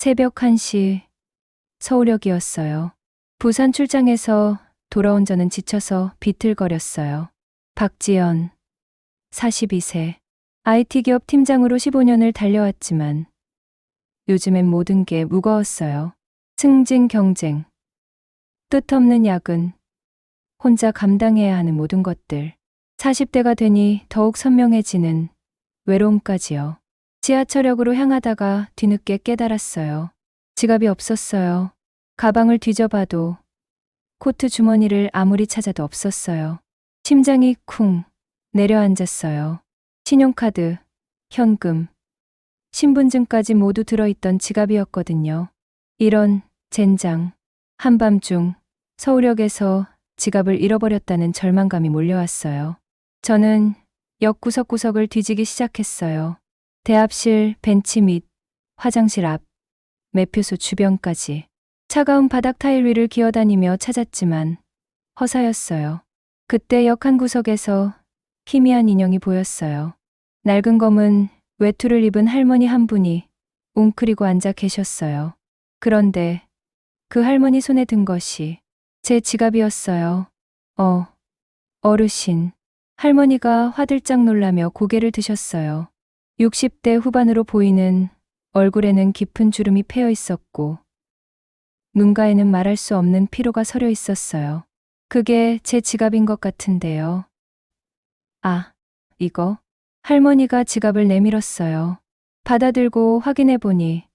새벽 1시 서울역이었어요. 부산 출장에서 돌아온 저는 지쳐서 비틀거렸어요. 박지연, 42세. IT 기업 팀장으로 15년을 달려왔지만 요즘엔 모든 게 무거웠어요. 승진 경쟁, 뜻없는 야근, 혼자 감당해야 하는 모든 것들. 40대가 되니 더욱 선명해지는 외로움까지요. 지하철역으로 향하다가 뒤늦게 깨달았어요. 지갑이 없었어요. 가방을 뒤져봐도 코트 주머니를 아무리 찾아도 없었어요. 심장이 쿵 내려앉았어요. 신용카드, 현금, 신분증까지 모두 들어있던 지갑이었거든요. 이런 젠장. 한밤중 서울역에서 지갑을 잃어버렸다는 절망감이 몰려왔어요. 저는 역 구석구석을 뒤지기 시작했어요. 대합실 벤치 및 화장실 앞, 매표소 주변까지. 차가운 바닥 타일 위를 기어다니며 찾았지만 허사였어요. 그때 역 한 구석에서 희미한 인형이 보였어요. 낡은 검은 외투를 입은 할머니 한 분이 웅크리고 앉아 계셨어요. 그런데 그 할머니 손에 든 것이 제 지갑이었어요. 어르신. 할머니가 화들짝 놀라며 고개를 드셨어요. 60대 후반으로 보이는 얼굴에는 깊은 주름이 패여 있었고 눈가에는 말할 수 없는 피로가 서려 있었어요. 그게 제 지갑인 것 같은데요. 아, 이거. 할머니가 지갑을 내밀었어요. 받아들고 확인해 보니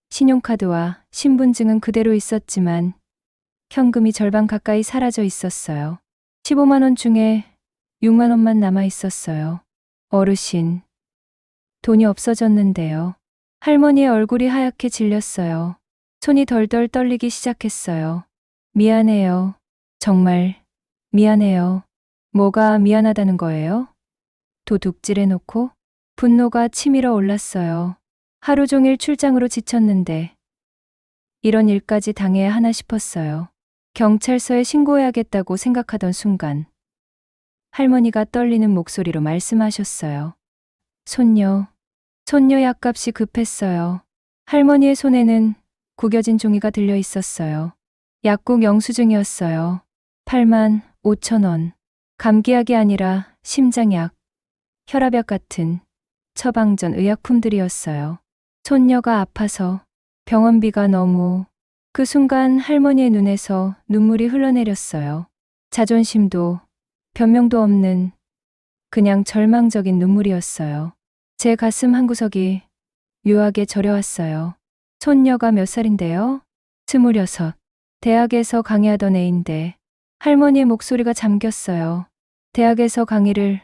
신용카드와 신분증은 그대로 있었지만 현금이 절반 가까이 사라져 있었어요. 15만 원 중에 6만 원만 남아 있었어요. 어르신, 돈이 없어졌는데요. 할머니의 얼굴이 하얗게 질렸어요. 손이 덜덜 떨리기 시작했어요. 미안해요. 정말 미안해요. 뭐가 미안하다는 거예요? 도둑질해놓고 분노가 치밀어 올랐어요. 하루 종일 출장으로 지쳤는데 이런 일까지 당해야 하나 싶었어요. 경찰서에 신고해야겠다고 생각하던 순간 할머니가 떨리는 목소리로 말씀하셨어요. 손녀 약값이 급했어요. 할머니의 손에는 구겨진 종이가 들려 있었어요. 약국 영수증이었어요. 8만 5천 원. 감기약이 아니라 심장약, 혈압약 같은 처방전 의약품들이었어요. 손녀가 아파서 병원비가 너무. 그 순간 할머니의 눈에서 눈물이 흘러내렸어요. 자존심도 변명도 없는 그냥 절망적인 눈물이었어요. 제 가슴 한구석이 묘하게 저려왔어요. 손녀가 몇 살인데요? 26. 대학에서 강의하던 애인데 할머니의 목소리가 잠겼어요. 대학에서 강의를.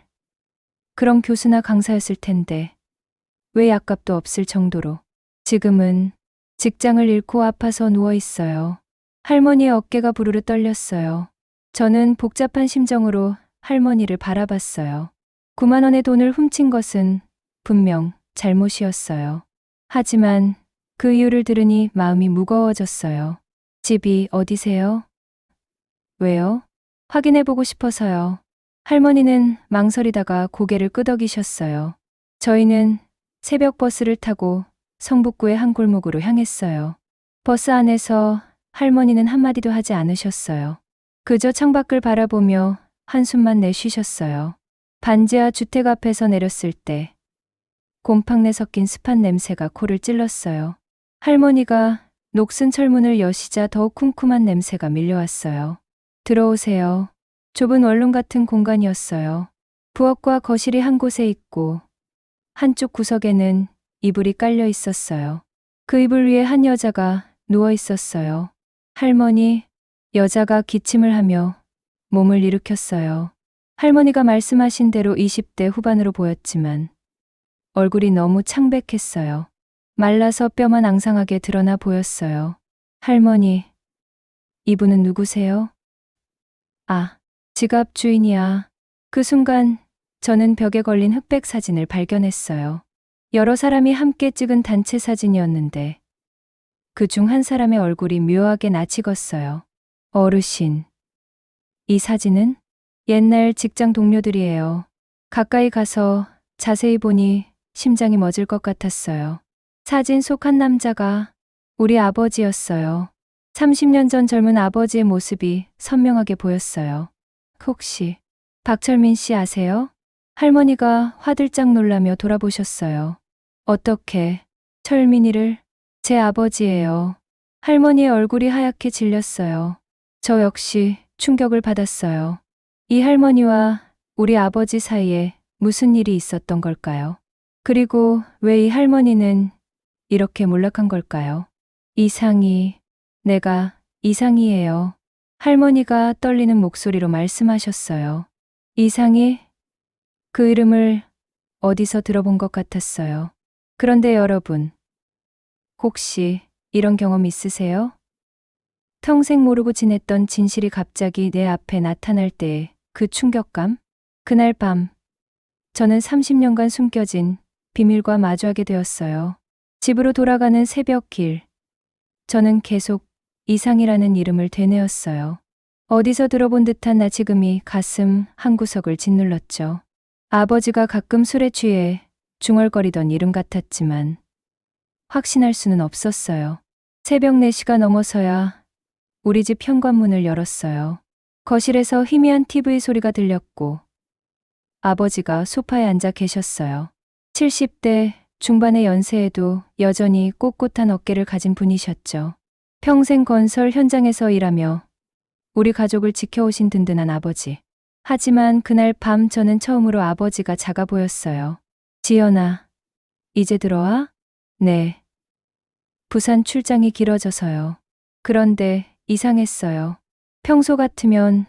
그런 교수나 강사였을 텐데 왜 약값도 없을 정도로. 지금은 직장을 잃고 아파서 누워 있어요. 할머니의 어깨가 부르르 떨렸어요. 저는 복잡한 심정으로 할머니를 바라봤어요. 9만 원의 돈을 훔친 것은 분명 잘못이었어요. 하지만 그 이유를 들으니 마음이 무거워졌어요. 집이 어디세요? 왜요? 확인해보고 싶어서요. 할머니는 망설이다가 고개를 끄덕이셨어요. 저희는 새벽 버스를 타고 성북구의 한 골목으로 향했어요. 버스 안에서 할머니는 한마디도 하지 않으셨어요. 그저 창밖을 바라보며 한숨만 내쉬셨어요. 반지하 주택 앞에서 내렸을 때 곰팡내 섞인 습한 냄새가 코를 찔렀어요. 할머니가 녹슨 철문을 여시자 더욱 쿰쿰한 냄새가 밀려왔어요. 들어오세요. 좁은 원룸 같은 공간이었어요. 부엌과 거실이 한 곳에 있고 한쪽 구석에는 이불이 깔려 있었어요. 그 이불 위에 한 여자가 누워 있었어요. 할머니, 여자가 기침을 하며 몸을 일으켰어요. 할머니가 말씀하신 대로 20대 후반으로 보였지만 얼굴이 너무 창백했어요. 말라서 뼈만 앙상하게 드러나 보였어요. 할머니, 이분은 누구세요? 아, 지갑 주인이야. 그 순간 저는 벽에 걸린 흑백 사진을 발견했어요. 여러 사람이 함께 찍은 단체 사진이었는데 그중 한 사람의 얼굴이 묘하게 낯익었어요. 어르신. 이 사진은 옛날 직장 동료들이에요. 가까이 가서 자세히 보니 심장이 멎을 것 같았어요. 사진 속 한 남자가 우리 아버지였어요. 30년 전 젊은 아버지의 모습이 선명하게 보였어요. 혹시 박철민 씨 아세요? 할머니가 화들짝 놀라며 돌아보셨어요. 어떻게 철민이를? 제 아버지예요. 할머니의 얼굴이 하얗게 질렸어요. 저 역시 충격을 받았어요. 이 할머니와 우리 아버지 사이에 무슨 일이 있었던 걸까요? 그리고 왜 이 할머니는 이렇게 몰락한 걸까요? 내가 이상이에요. 할머니가 떨리는 목소리로 말씀하셨어요. 이상희? 그 이름을 어디서 들어본 것 같았어요. 그런데 여러분, 혹시 이런 경험 있으세요? 평생 모르고 지냈던 진실이 갑자기 내 앞에 나타날 때의 그 충격감? 그날 밤, 저는 30년간 숨겨진 비밀과 마주하게 되었어요. 집으로 돌아가는 새벽길, 저는 계속 이상이라는 이름을 되뇌었어요. 어디서 들어본 듯한 나지금이 가슴 한구석을 짓눌렀죠. 아버지가 가끔 술에 취해 중얼거리던 이름 같았지만 확신할 수는 없었어요. 새벽 4시가 넘어서야 우리 집 현관문을 열었어요. 거실에서 희미한 TV 소리가 들렸고 아버지가 소파에 앉아 계셨어요. 70대 중반의 연세에도 여전히 꼿꼿한 어깨를 가진 분이셨죠. 평생 건설 현장에서 일하며 우리 가족을 지켜오신 든든한 아버지. 하지만 그날 밤 저는 처음으로 아버지가 작아 보였어요. 지연아, 이제 들어와? 네. 부산 출장이 길어져서요. 그런데 이상했어요. 평소 같으면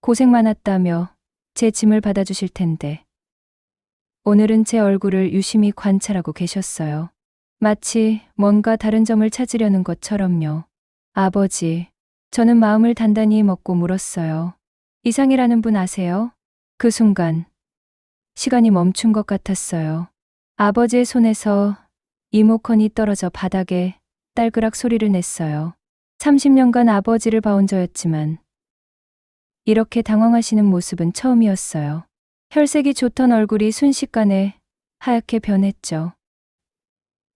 고생 많았다며 제 짐을 받아주실 텐데. 오늘은 제 얼굴을 유심히 관찰하고 계셨어요. 마치 뭔가 다른 점을 찾으려는 것처럼요. 아버지, 저는 마음을 단단히 먹고 물었어요. 이상이라는 분 아세요? 그 순간 시간이 멈춘 것 같았어요. 아버지의 손에서 리모컨이 떨어져 바닥에 딸그락 소리를 냈어요. 30년간 아버지를 봐온 저였지만 이렇게 당황하시는 모습은 처음이었어요. 혈색이 좋던 얼굴이 순식간에 하얗게 변했죠.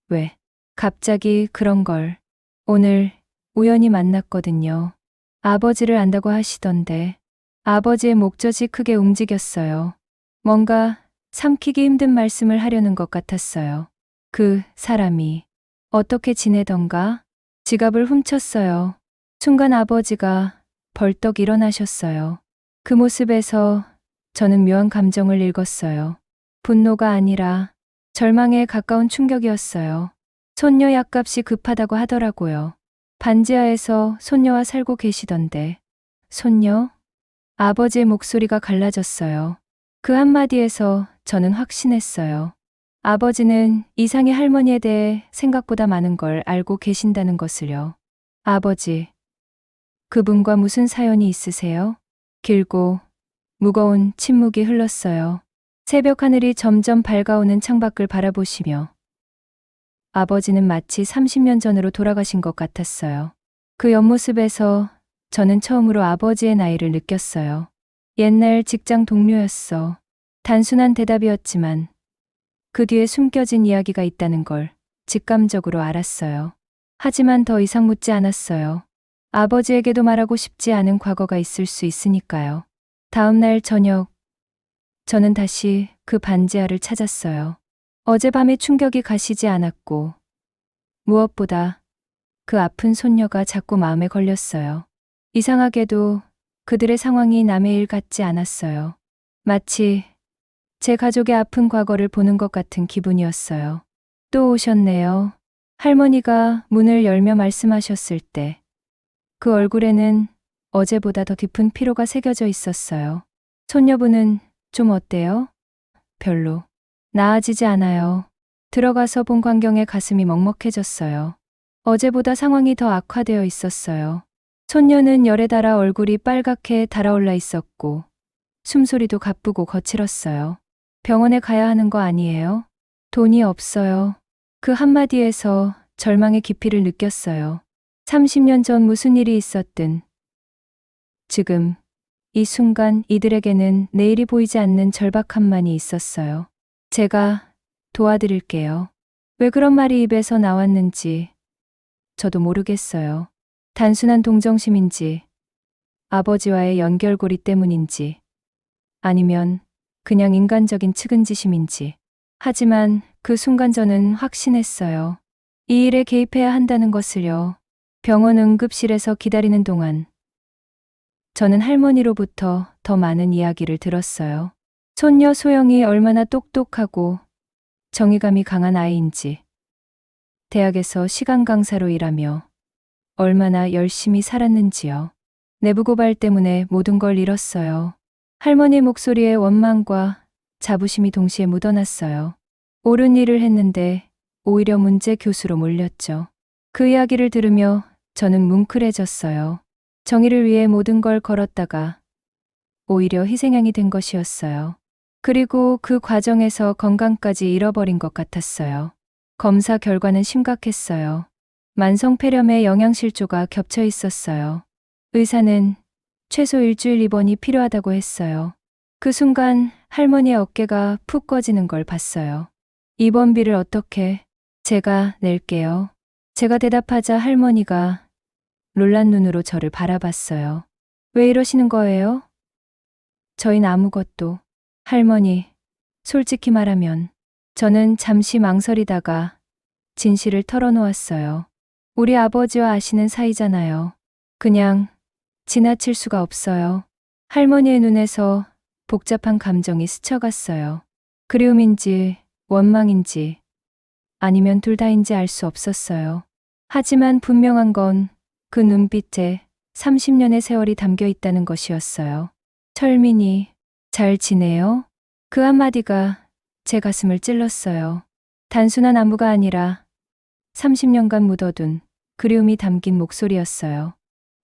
왜? 갑자기 그런 걸. 오늘 우연히 만났거든요. 아버지를 안다고 하시던데. 아버지의 목젖이 크게 움직였어요. 뭔가 삼키기 힘든 말씀을 하려는 것 같았어요. 그 사람이 어떻게 지내던가? 지갑을 훔쳤어요. 순간 아버지가 벌떡 일어나셨어요. 그 모습에서 저는 묘한 감정을 읽었어요. 분노가 아니라 절망에 가까운 충격이었어요. 손녀 약값이 급하다고 하더라고요. 반지하에서 손녀와 살고 계시던데. 손녀? 아버지의 목소리가 갈라졌어요. 그 한마디에서 저는 확신했어요. 아버지는 이상의 할머니에 대해 생각보다 많은 걸 알고 계신다는 것을요. 아버지, 그분과 무슨 사연이 있으세요? 길고 무거운 침묵이 흘렀어요. 새벽 하늘이 점점 밝아오는 창밖을 바라보시며 아버지는 마치 30년 전으로 돌아가신 것 같았어요. 그 옆모습에서 저는 처음으로 아버지의 나이를 느꼈어요. 옛날 직장 동료였어. 단순한 대답이었지만 그 뒤에 숨겨진 이야기가 있다는 걸 직감적으로 알았어요. 하지만 더 이상 묻지 않았어요. 아버지에게도 말하고 싶지 않은 과거가 있을 수 있으니까요. 다음 날 저녁, 저는 다시 그 반지하를 찾았어요. 어젯밤의 충격이 가시지 않았고, 무엇보다 그 아픈 손녀가 자꾸 마음에 걸렸어요. 이상하게도 그들의 상황이 남의 일 같지 않았어요. 마치 제 가족의 아픈 과거를 보는 것 같은 기분이었어요. 또 오셨네요. 할머니가 문을 열며 말씀하셨을 때, 그 얼굴에는 어제보다 더 깊은 피로가 새겨져 있었어요. 손녀분은 좀 어때요? 별로. 나아지지 않아요. 들어가서 본 광경에 가슴이 먹먹해졌어요. 어제보다 상황이 더 악화되어 있었어요. 손녀는 열에 달아 얼굴이 빨갛게 달아올라 있었고 숨소리도 가쁘고 거칠었어요. 병원에 가야 하는 거 아니에요? 돈이 없어요. 그 한마디에서 절망의 깊이를 느꼈어요. 30년 전 무슨 일이 있었든 지금 이 순간 이들에게는 내일이 보이지 않는 절박함만이 있었어요. 제가 도와드릴게요. 왜 그런 말이 입에서 나왔는지 저도 모르겠어요. 단순한 동정심인지, 아버지와의 연결고리 때문인지, 아니면 그냥 인간적인 측은지심인지. 하지만 그 순간 저는 확신했어요. 이 일에 개입해야 한다는 것을요. 병원 응급실에서 기다리는 동안 저는 할머니로부터 더 많은 이야기를 들었어요. 손녀 소영이 얼마나 똑똑하고 정의감이 강한 아이인지, 대학에서 시간 강사로 일하며 얼마나 열심히 살았는지요. 내부 고발 때문에 모든 걸 잃었어요. 할머니 목소리에 원망과 자부심이 동시에 묻어났어요. 옳은 일을 했는데 오히려 문제 교수로 몰렸죠. 그 이야기를 들으며 저는 뭉클해졌어요. 정의를 위해 모든 걸 걸었다가 오히려 희생양이 된 것이었어요. 그리고 그 과정에서 건강까지 잃어버린 것 같았어요. 검사 결과는 심각했어요. 만성폐렴에 영양실조가 겹쳐 있었어요. 의사는 최소 일주일 입원이 필요하다고 했어요. 그 순간 할머니의 어깨가 푹 꺼지는 걸 봤어요. 입원비를 어떻게? 제가 낼게요. 제가 대답하자 할머니가 놀란 눈으로 저를 바라봤어요. 왜 이러시는 거예요? 저흰 아무것도. 할머니, 솔직히 말하면 저는 잠시 망설이다가 진실을 털어놓았어요. 우리 아버지와 아시는 사이잖아요. 그냥 지나칠 수가 없어요. 할머니의 눈에서 복잡한 감정이 스쳐갔어요. 그리움인지 원망인지 아니면 둘 다인지 알 수 없었어요. 하지만 분명한 건 그 눈빛에 30년의 세월이 담겨 있다는 것이었어요. 철민이, 잘 지내요? 그 한마디가 제 가슴을 찔렀어요. 단순한 안부가 아니라 30년간 묻어둔 그리움이 담긴 목소리였어요.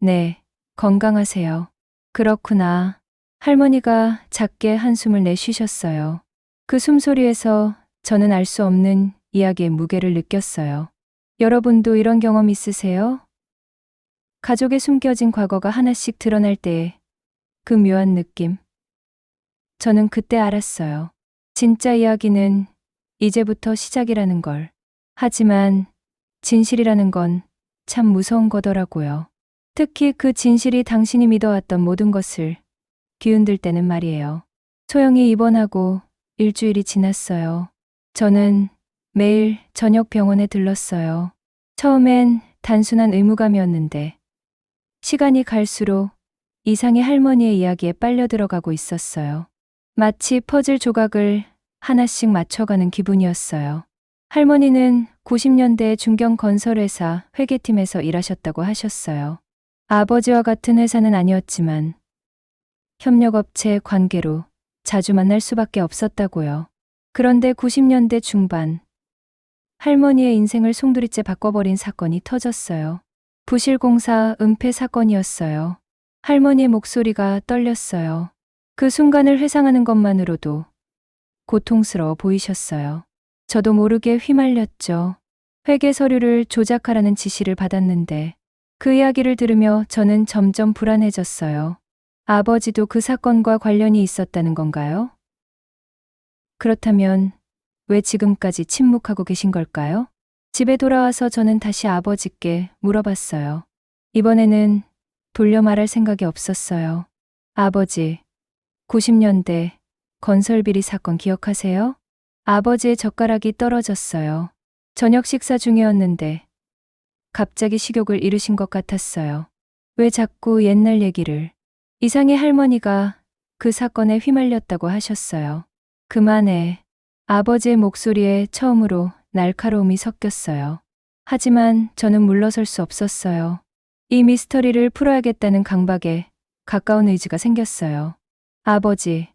네, 건강하세요. 그렇구나. 할머니가 작게 한숨을 내쉬셨어요. 그 숨소리에서 저는 알 수 없는 이야기의 무게를 느꼈어요. 여러분도 이런 경험 있으세요? 가족의 숨겨진 과거가 하나씩 드러날 때의 그 묘한 느낌. 저는 그때 알았어요. 진짜 이야기는 이제부터 시작이라는 걸. 하지만 진실이라는 건 참 무서운 거더라고요. 특히 그 진실이 당신이 믿어왔던 모든 것을 뒤흔들 때는 말이에요. 소영이 입원하고 일주일이 지났어요. 저는 매일 저녁 병원에 들렀어요. 처음엔 단순한 의무감이었는데 시간이 갈수록 이상의 할머니의 이야기에 빨려 들어가고 있었어요. 마치 퍼즐 조각을 하나씩 맞춰가는 기분이었어요. 할머니는 90년대 중견 건설회사 회계팀에서 일하셨다고 하셨어요. 아버지와 같은 회사는 아니었지만 협력업체 관계로 자주 만날 수밖에 없었다고요. 그런데 90년대 중반 할머니의 인생을 송두리째 바꿔버린 사건이 터졌어요. 부실공사 은폐 사건이었어요. 할머니의 목소리가 떨렸어요. 그 순간을 회상하는 것만으로도 고통스러워 보이셨어요. 저도 모르게 휘말렸죠. 회계 서류를 조작하라는 지시를 받았는데 그 이야기를 들으며 저는 점점 불안해졌어요. 아버지도 그 사건과 관련이 있었다는 건가요? 그렇다면 왜 지금까지 침묵하고 계신 걸까요? 집에 돌아와서 저는 다시 아버지께 물어봤어요. 이번에는 돌려 말할 생각이 없었어요. 아버지, 90년대 건설비리 사건 기억하세요? 아버지의 젓가락이 떨어졌어요. 저녁 식사 중이었는데 갑자기 식욕을 잃으신 것 같았어요. 왜 자꾸 옛날 얘기를. 이상의 할머니가 그 사건에 휘말렸다고 하셨어요. 그만해. 아버지의 목소리에 처음으로 날카로움이 섞였어요. 하지만 저는 물러설 수 없었어요. 이 미스터리를 풀어야겠다는 강박에 가까운 의지가 생겼어요. 아버지,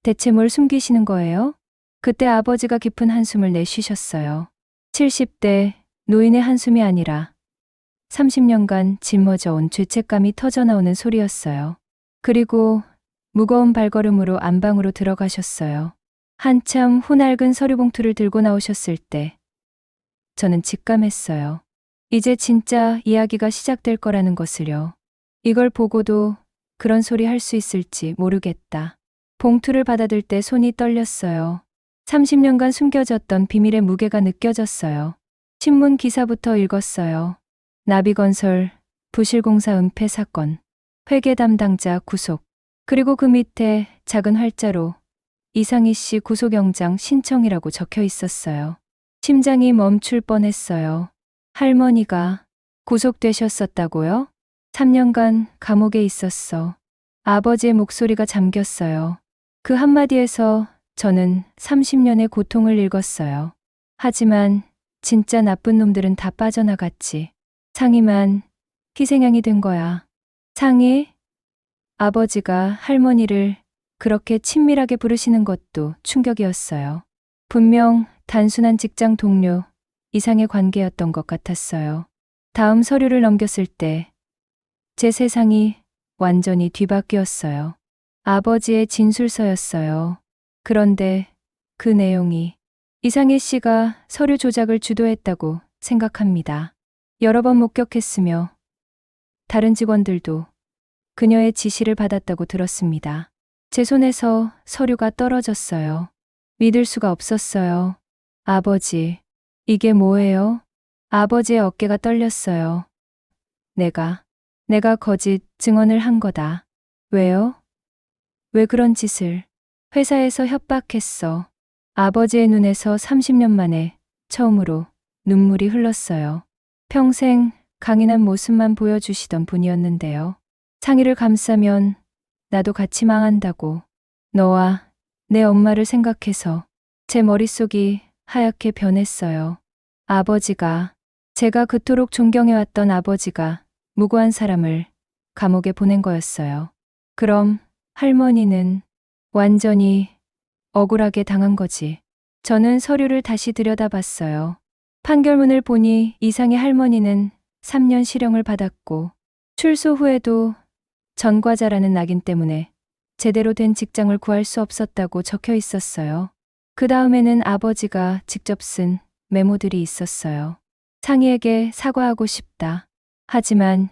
대체 뭘 숨기시는 거예요? 그때 아버지가 깊은 한숨을 내쉬셨어요. 70대 노인의 한숨이 아니라 30년간 짊어져 온 죄책감이 터져나오는 소리였어요. 그리고 무거운 발걸음으로 안방으로 들어가셨어요. 한참 후낡은 서류봉투를 들고 나오셨을 때 저는 직감했어요. 이제 진짜 이야기가 시작될 거라는 것을요. 이걸 보고도 그런 소리 할 수 있을지 모르겠다. 봉투를 받아들 때 손이 떨렸어요. 30년간 숨겨졌던 비밀의 무게가 느껴졌어요. 신문 기사부터 읽었어요. 나비건설 부실공사 은폐 사건, 회계 담당자 구속, 그리고 그 밑에 작은 활자로 이상희 씨 구속영장 신청이라고 적혀 있었어요. 심장이 멈출 뻔했어요. 할머니가 구속되셨었다고요? 3년간 감옥에 있었어. 아버지의 목소리가 잠겼어요. 그 한마디에서 저는 30년의 고통을 읽었어요. 하지만 진짜 나쁜 놈들은 다 빠져나갔지. 상희만 희생양이 된 거야. 상희? 아버지가 할머니를 그렇게 친밀하게 부르시는 것도 충격이었어요. 분명 단순한 직장 동료 이상의 관계였던 것 같았어요. 다음 서류를 넘겼을 때 제 세상이 완전히 뒤바뀌었어요. 아버지의 진술서였어요. 그런데 그 내용이 이상희 씨가 서류 조작을 주도했다고 생각합니다. 여러 번 목격했으며 다른 직원들도 그녀의 지시를 받았다고 들었습니다. 제 손에서 서류가 떨어졌어요. 믿을 수가 없었어요. 아버지, 이게 뭐예요? 아버지의 어깨가 떨렸어요. 내가 거짓 증언을 한 거다. 왜요? 왜 그런 짓을? 회사에서 협박했어. 아버지의 눈에서 30년 만에 처음으로 눈물이 흘렀어요. 평생 강인한 모습만 보여주시던 분이었는데요. 상의를 감싸면 나도 같이 망한다고. 너와 내 엄마를 생각해서 제 머릿속이 하얗게 변했어요. 아버지가, 제가 그토록 존경해왔던 아버지가 무고한 사람을 감옥에 보낸 거였어요. 그럼 할머니는 완전히 억울하게 당한 거지. 저는 서류를 다시 들여다봤어요. 판결문을 보니 이상의 할머니는 3년 실형을 받았고 출소 후에도 전과자라는 낙인 때문에 제대로 된 직장을 구할 수 없었다고 적혀 있었어요. 그 다음에는 아버지가 직접 쓴 메모들이 있었어요. 상희에게 사과하고 싶다. 하지만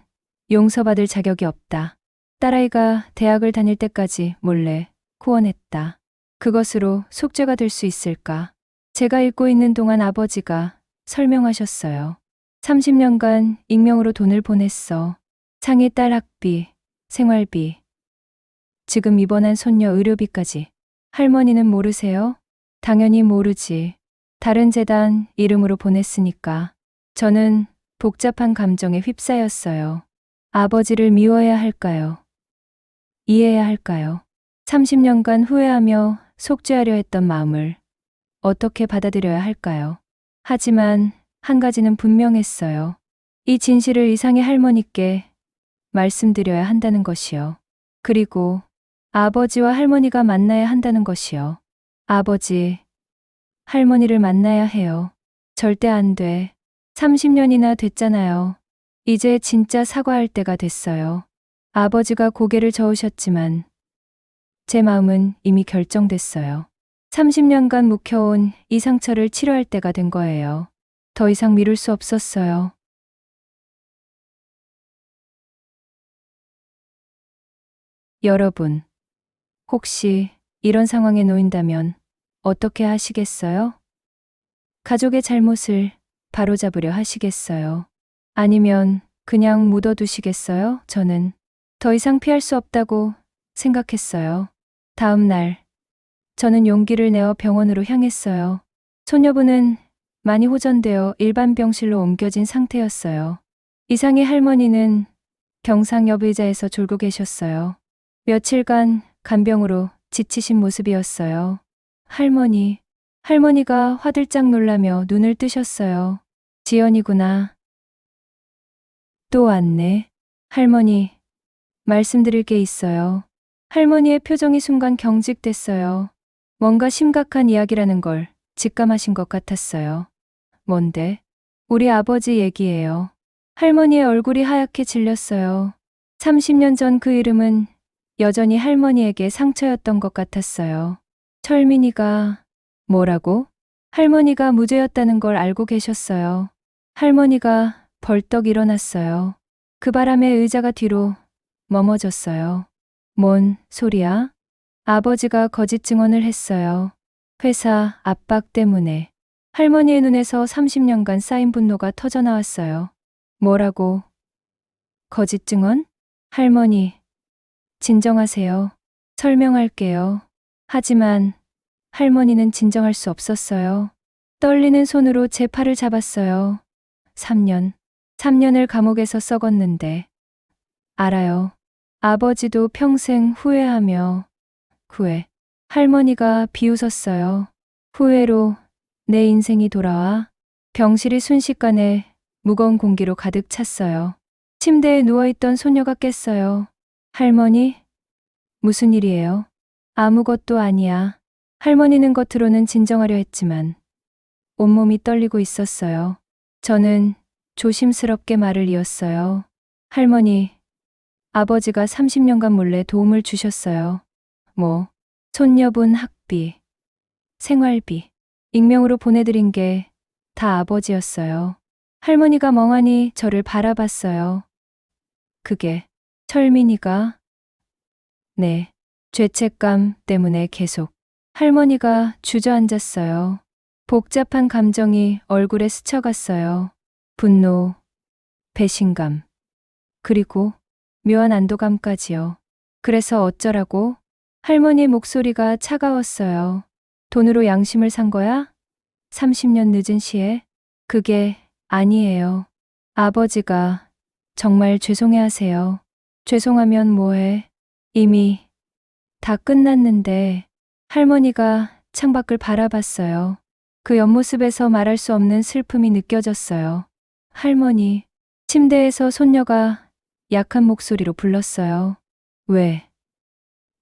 용서받을 자격이 없다. 딸아이가 대학을 다닐 때까지 몰래 후원했다. 그것으로 속죄가 될 수 있을까? 제가 읽고 있는 동안 아버지가 설명하셨어요. 30년간 익명으로 돈을 보냈어. 상희 딸 학비, 생활비, 지금 입원한 손녀 의료비까지. 할머니는 모르세요? 당연히 모르지. 다른 재단 이름으로 보냈으니까. 저는 복잡한 감정에 휩싸였어요. 아버지를 미워해야 할까요? 이해해야 할까요? 30년간 후회하며 속죄하려 했던 마음을 어떻게 받아들여야 할까요? 하지만 한 가지는 분명했어요. 이 진실을 이상의 할머니께 말씀드려야 한다는 것이요. 그리고 아버지와 할머니가 만나야 한다는 것이요. 아버지, 할머니를 만나야 해요. 절대 안 돼. 30년이나 됐잖아요. 이제 진짜 사과할 때가 됐어요. 아버지가 고개를 저으셨지만 제 마음은 이미 결정됐어요. 30년간 묵혀온 이 상처를 치료할 때가 된 거예요. 더 이상 미룰 수 없었어요. 여러분, 혹시 이런 상황에 놓인다면 어떻게 하시겠어요? 가족의 잘못을 바로잡으려 하시겠어요? 아니면 그냥 묻어두시겠어요? 저는 더 이상 피할 수 없다고 생각했어요. 다음 날, 저는 용기를 내어 병원으로 향했어요. 손녀분은 많이 호전되어 일반 병실로 옮겨진 상태였어요. 이상의 할머니는 경상옆 의자에서 졸고 계셨어요. 며칠간 간병으로 지치신 모습이었어요. 할머니가 화들짝 놀라며 눈을 뜨셨어요. 지연이구나. 또 왔네. 할머니, 말씀드릴 게 있어요. 할머니의 표정이 순간 경직됐어요. 뭔가 심각한 이야기라는 걸 직감하신 것 같았어요. 뭔데? 우리 아버지 얘기예요. 할머니의 얼굴이 하얗게 질렸어요. 30년 전 그 이름은 여전히 할머니에게 상처였던 것 같았어요. 철민이가 뭐라고? 할머니가 무죄였다는 걸 알고 계셨어요. 할머니가 벌떡 일어났어요. 그 바람에 의자가 뒤로 머머졌어요. 뭔 소리야? 아버지가 거짓 증언을 했어요. 회사 압박 때문에. 할머니의 눈에서 30년간 쌓인 분노가 터져나왔어요. 뭐라고? 거짓 증언? 할머니, 진정하세요. 설명할게요. 하지만 할머니는 진정할 수 없었어요. 떨리는 손으로 제 팔을 잡았어요. 3년. 3년을 감옥에서 썩었는데. 알아요. 아버지도 평생 후회하며 후회. 할머니가 비웃었어요. 후회로 내 인생이 돌아와. 병실이 순식간에 무거운 공기로 가득 찼어요. 침대에 누워있던 소녀가 깼어요. 할머니, 무슨 일이에요? 아무것도 아니야. 할머니는 겉으로는 진정하려 했지만 온몸이 떨리고 있었어요. 저는 조심스럽게 말을 이었어요. 할머니, 아버지가 30년간 몰래 도움을 주셨어요. 손녀분 학비, 생활비, 익명으로 보내드린 게 다 아버지였어요. 할머니가 멍하니 저를 바라봤어요. 그게 철민이가? 네, 죄책감 때문에 계속. 할머니가 주저앉았어요. 복잡한 감정이 얼굴에 스쳐갔어요. 분노, 배신감, 그리고 묘한 안도감까지요. 그래서 어쩌라고? 할머니의 목소리가 차가웠어요. 돈으로 양심을 산 거야? 30년 늦은 시에? 그게 아니에요. 아버지가 정말 죄송해 하세요. 죄송하면 뭐해? 이미 다 끝났는데. 할머니가 창밖을 바라봤어요. 그 옆모습에서 말할 수 없는 슬픔이 느껴졌어요. 할머니, 침대에서 손녀가 약한 목소리로 불렀어요. 왜?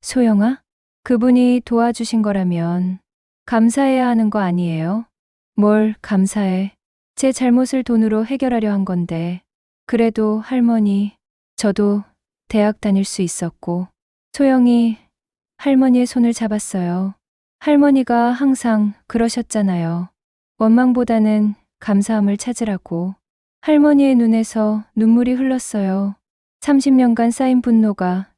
소영아? 그분이 도와주신 거라면 감사해야 하는 거 아니에요? 뭘 감사해? 제 잘못을 돈으로 해결하려 한 건데. 그래도 할머니, 저도 대학 다닐 수 있었고. 소영이 할머니의 손을 잡았어요. 할머니가 항상 그러셨잖아요. 원망보다는 감사함을 찾으라고. 할머니의 눈에서 눈물이 흘렀어요. 30년간 쌓인 분노가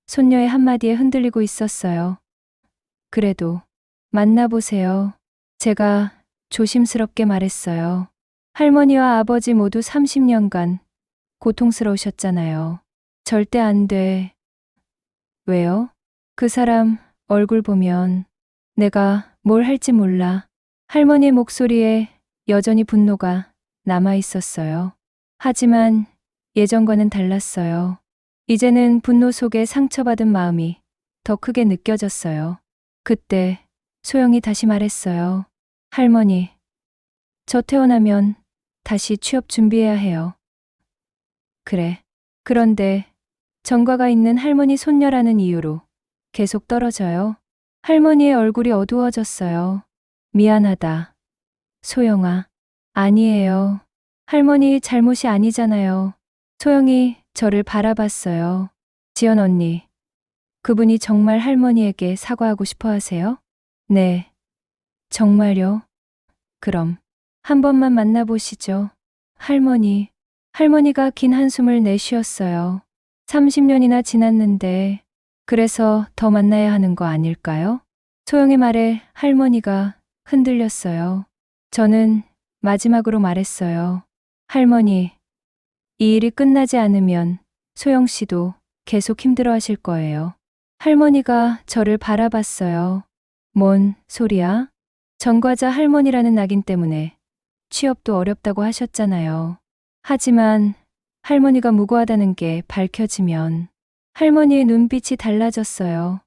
손녀의 한마디에 흔들리고 있었어요. 그래도 만나보세요. 제가 조심스럽게 말했어요. 할머니와 아버지 모두 30년간 고통스러우셨잖아요. 절대 안 돼. 왜요? 그 사람 얼굴 보면 내가 뭘 할지 몰라. 할머니의 목소리에 여전히 분노가 남아 있었어요. 하지만 예전과는 달랐어요. 이제는 분노 속에 상처받은 마음이 더 크게 느껴졌어요. 그때 소영이 다시 말했어요. 할머니, 저 퇴원하면 다시 취업 준비해야 해요. 그래. 그런데 전과가 있는 할머니 손녀라는 이유로 계속 떨어져요. 할머니의 얼굴이 어두워졌어요. 미안하다. 소영아. 아니에요. 할머니 잘못이 아니잖아요. 소영이 저를 바라봤어요. 지연 언니, 그분이 정말 할머니에게 사과하고 싶어 하세요? 네. 정말요? 그럼 한 번만 만나보시죠. 할머니. 할머니가 긴 한숨을 내쉬었어요. 30년이나 지났는데 그래서 더 만나야 하는 거 아닐까요? 소영의 말에 할머니가 흔들렸어요. 저는 마지막으로 말했어요. 할머니, 이 일이 끝나지 않으면 소영 씨도 계속 힘들어 하실 거예요. 할머니가 저를 바라봤어요. 뭔 소리야? 전과자 할머니라는 낙인 때문에 취업도 어렵다고 하셨잖아요. 하지만 할머니가 무고하다는 게 밝혀지면 할머니의 눈빛이 달라졌어요.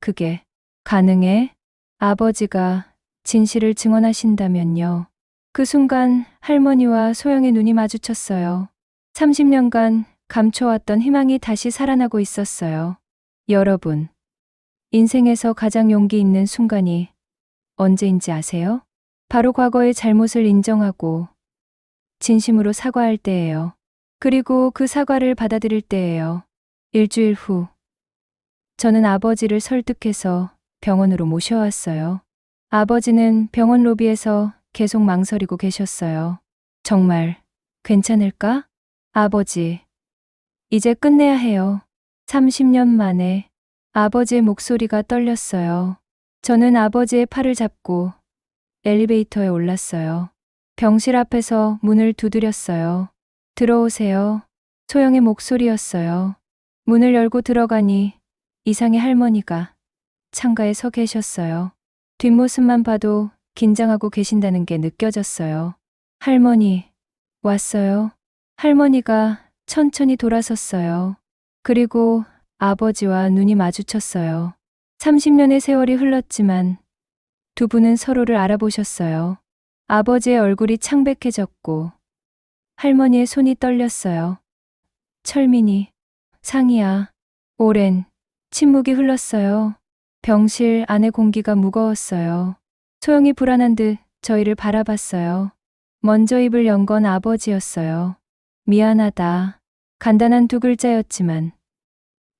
그게 가능해? 아버지가 진실을 증언하신다면요. 그 순간 할머니와 소영의 눈이 마주쳤어요. 30년간 감춰왔던 희망이 다시 살아나고 있었어요. 여러분, 인생에서 가장 용기 있는 순간이 언제인지 아세요? 바로 과거의 잘못을 인정하고 진심으로 사과할 때예요. 그리고 그 사과를 받아들일 때예요. 일주일 후, 저는 아버지를 설득해서 병원으로 모셔왔어요. 아버지는 병원 로비에서 계속 망설이고 계셨어요. 정말 괜찮을까? 아버지, 이제 끝내야 해요. 30년 만에 아버지의 목소리가 떨렸어요. 저는 아버지의 팔을 잡고 엘리베이터에 올랐어요. 병실 앞에서 문을 두드렸어요. 들어오세요. 소영의 목소리였어요. 문을 열고 들어가니 이상의 할머니가 창가에 서 계셨어요. 뒷모습만 봐도 긴장하고 계신다는 게 느껴졌어요. 할머니, 왔어요. 할머니가 천천히 돌아섰어요. 그리고 아버지와 눈이 마주쳤어요. 30년의 세월이 흘렀지만 두 분은 서로를 알아보셨어요. 아버지의 얼굴이 창백해졌고 할머니의 손이 떨렸어요. 철민이, 상이야. 오랜 침묵이 흘렀어요. 병실 안의 공기가 무거웠어요. 소영이 불안한 듯 저희를 바라봤어요. 먼저 입을 연 건 아버지였어요. 미안하다. 간단한 두 글자였지만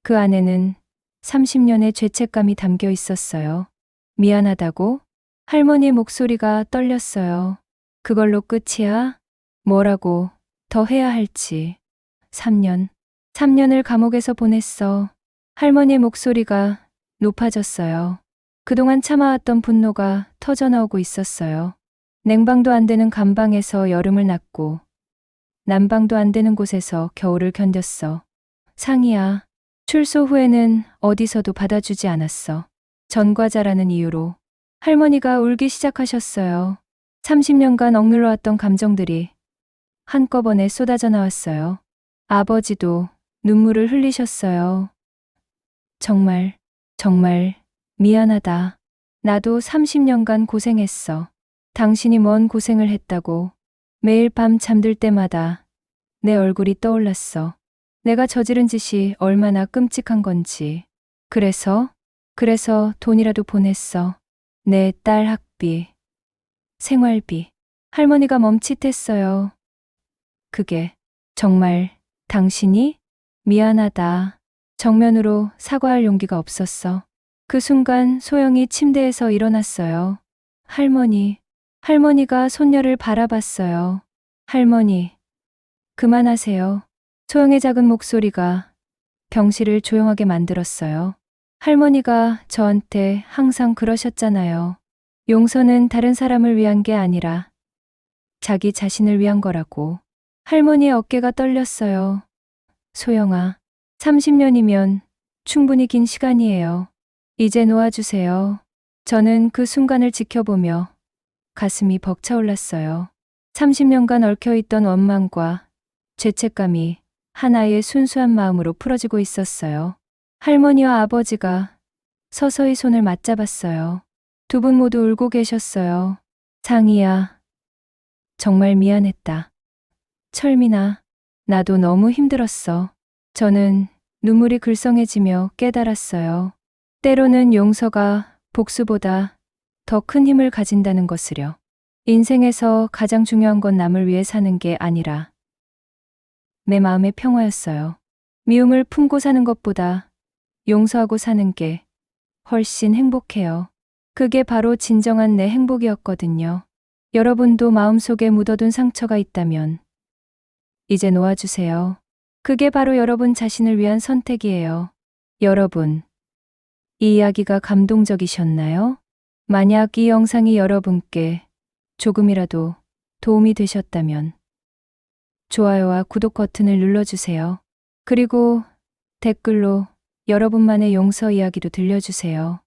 그 안에는 30년의 죄책감이 담겨 있었어요. 미안하다고? 할머니의 목소리가 떨렸어요. 그걸로 끝이야? 뭐라고 더 해야 할지. 3년을 감옥에서 보냈어. 할머니의 목소리가 높아졌어요. 그동안 참아왔던 분노가 터져나오고 있었어요. 냉방도 안 되는 감방에서 여름을 났고 난방도 안 되는 곳에서 겨울을 견뎠어. 상이야. 출소 후에는 어디서도 받아주지 않았어. 전과자라는 이유로. 할머니가 울기 시작하셨어요. 30년간 억눌러왔던 감정들이 한꺼번에 쏟아져 나왔어요. 아버지도 눈물을 흘리셨어요. 정말 미안하다. 나도 30년간 고생했어. 당신이 뭔 고생을 했다고. 매일 밤 잠들 때마다 내 얼굴이 떠올랐어. 내가 저지른 짓이 얼마나 끔찍한 건지. 그래서 돈이라도 보냈어. 내 딸 학비, 생활비. 할머니가 멈칫했어요. 그게 정말 당신이? 미안하다. 정면으로 사과할 용기가 없었어. 그 순간 소영이 침대에서 일어났어요. 할머니가 손녀를 바라봤어요. 할머니, 그만하세요. 소영의 작은 목소리가 병실을 조용하게 만들었어요. 할머니가 저한테 항상 그러셨잖아요. 용서는 다른 사람을 위한 게 아니라 자기 자신을 위한 거라고. 할머니의 어깨가 떨렸어요. 소영아, 30년이면 충분히 긴 시간이에요. 이제 놓아주세요. 저는 그 순간을 지켜보며 가슴이 벅차올랐어요. 30년간 얽혀있던 원망과 죄책감이 하나의 순수한 마음으로 풀어지고 있었어요. 할머니와 아버지가 서서히 손을 맞잡았어요. 두 분 모두 울고 계셨어요. 상이야, 정말 미안했다. 철민아, 나도 너무 힘들었어. 저는 눈물이 글썽해지며 깨달았어요. 때로는 용서가 복수보다 더 큰 힘을 가진다는 것을요. 인생에서 가장 중요한 건 남을 위해 사는 게 아니라 내 마음의 평화였어요. 미움을 품고 사는 것보다 용서하고 사는 게 훨씬 행복해요. 그게 바로 진정한 내 행복이었거든요. 여러분도 마음속에 묻어둔 상처가 있다면 이제 놓아주세요. 그게 바로 여러분 자신을 위한 선택이에요. 여러분, 이 이야기가 감동적이셨나요? 만약 이 영상이 여러분께 조금이라도 도움이 되셨다면 좋아요와 구독 버튼을 눌러주세요. 그리고 댓글로 여러분만의 용서 이야기도 들려주세요.